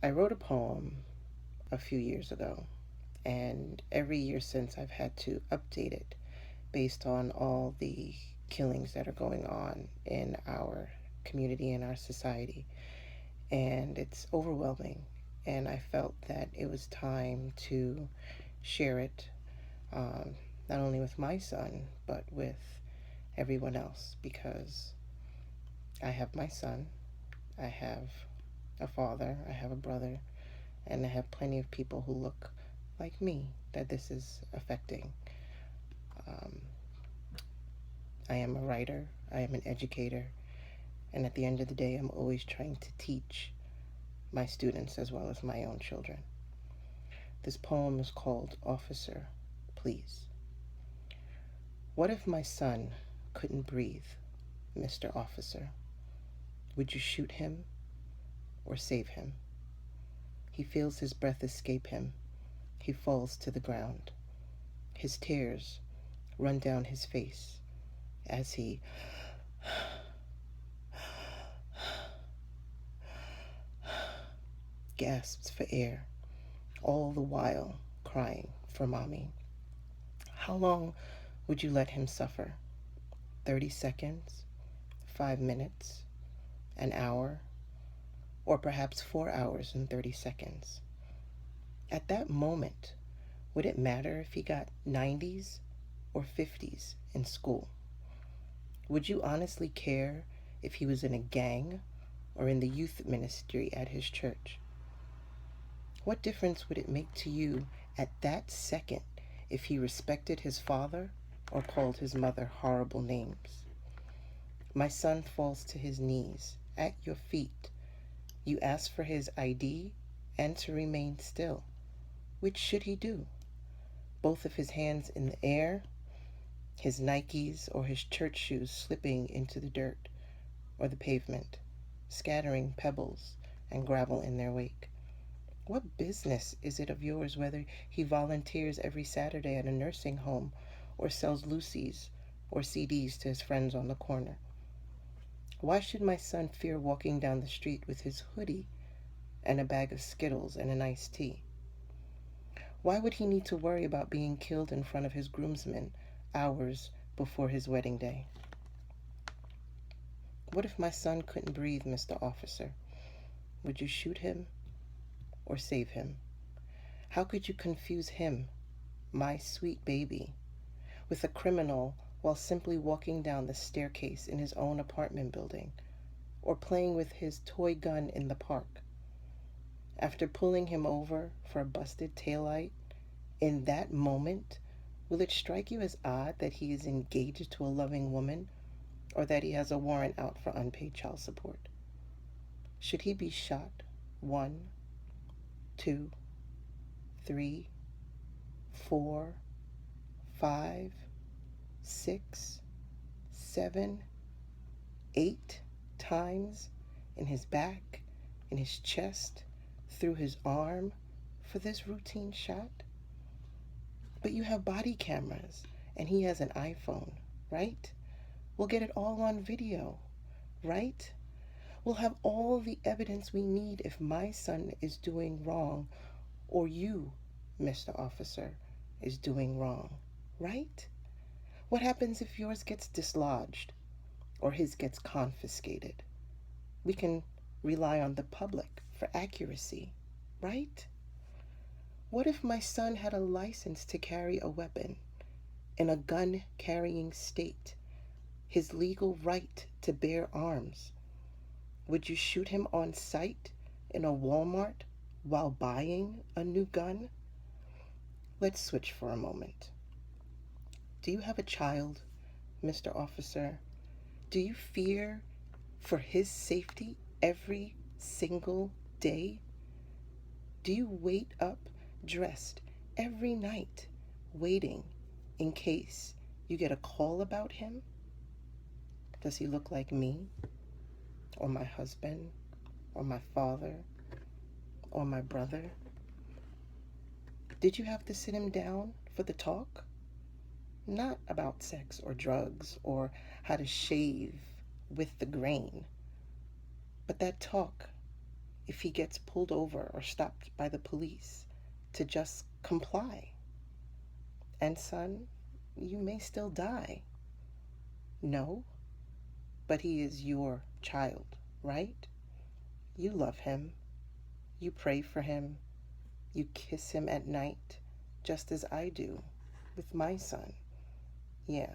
I wrote a poem a few years ago, and every year since I've had to update it based on all the killings that are going on in our community and our society. And it's overwhelming. And I felt that it was time to share it, not only with my son, but with everyone else, because I have my son, I have a father, I have a brother, and I have plenty of people who look like me that this is affecting. Um, I am a writer, I am an educator, and at the end of the day, I'm always trying to teach my students as well as my own children. This poem is called Officer, Please. What if my son couldn't breathe, Mr. Officer? Would you shoot him or save him? He feels his breath escape him. He falls to the ground. His tears run down his face as he gasps for air, all the while crying for mommy. How long would you let him suffer? 30 seconds? 5 minutes? An hour? Or perhaps 4 hours and 30 seconds? At that moment, would it matter if he got 90s or 50s in school? Would you honestly care if he was in a gang or in the youth ministry at his church? What difference would it make to you at that second if he respected his father or called his mother horrible names? My son falls to his knees at your feet. You ask for his ID and to remain still. Which should he do? Both of his hands in the air, his Nikes or his church shoes slipping into the dirt or the pavement, scattering pebbles and gravel in their wake. What business is it of yours whether he volunteers every Saturday at a nursing home or sells Lucy's or CDs to his friends on the corner? Why should my son fear walking down the street with his hoodie and a bag of Skittles and an iced tea? Why would he need to worry about being killed in front of his groomsmen hours before his wedding day? What if my son couldn't breathe, Mr. Officer? Would you shoot him or save him? How could you confuse him, my sweet baby, with a criminal while simply walking down the staircase in his own apartment building or playing with his toy gun in the park? After pulling him over for a busted taillight, in that moment, will it strike you as odd that he is engaged to a loving woman or that he has a warrant out for unpaid child support? Should he be shot 1, 2, 3, 4, 5, 6, 7, 8 times in his back, in his chest, through his arm for this routine shot? But you have body cameras and he has an iPhone, right? We'll get it all on video, right? We'll have all the evidence we need if my son is doing wrong or you, Mr. Officer, is doing wrong, right? What happens if yours gets dislodged or his gets confiscated? We can rely on the public for accuracy, right? What if my son had a license to carry a weapon in a gun-carrying state, his legal right to bear arms? Would you shoot him on sight in a Walmart while buying a new gun? Let's switch for a moment. Do you have a child, Mr. Officer? Do you fear for his safety every single day? Do you wait up dressed every night, waiting in case you get a call about him? Does he look like me, or my husband, or my father, or my brother? Did you have to sit him down for the talk? Not about sex or drugs or how to shave with the grain, but that talk if he gets pulled over or stopped by the police, to just comply. And son, you may still die. No, but he is your child, right? You love him. You pray for him. You kiss him at night, just as I do with my son. Yeah,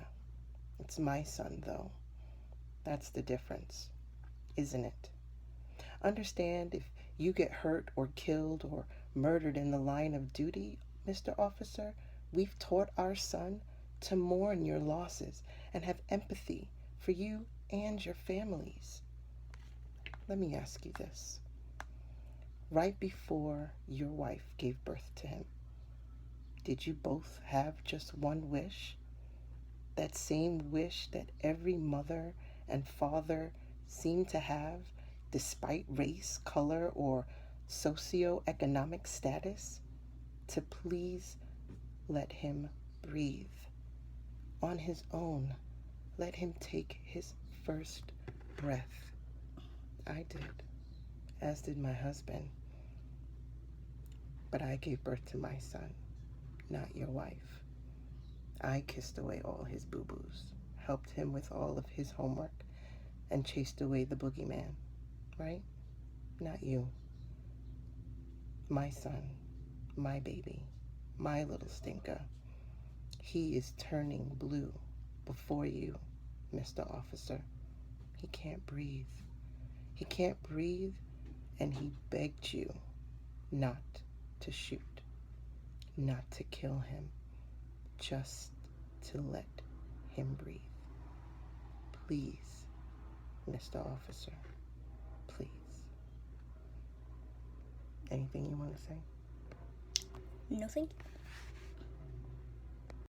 it's my son, though. That's the difference, isn't it? Understand, if you get hurt or killed or murdered in the line of duty, Mr. Officer, we've taught our son to mourn your losses and have empathy for you and your families. Let me ask you this. Right before your wife gave birth to him, did you both have just one wish? That same wish that every mother and father seem to have, despite race, color, or socioeconomic status? To please let him breathe on his own. Let him take his first breath. I did, as did my husband. But I gave birth to my son, not your wife. I kissed away all his boo-boos, helped him with all of his homework, and chased away the boogeyman, right? Not you. My son, my baby, my little stinker. He is turning blue before you, Mr. Officer. He can't breathe. He can't breathe, and he begged you not to shoot, not to kill him, just to let him breathe. Please, Mr. Officer, please. Anything you want to say? No, thank you.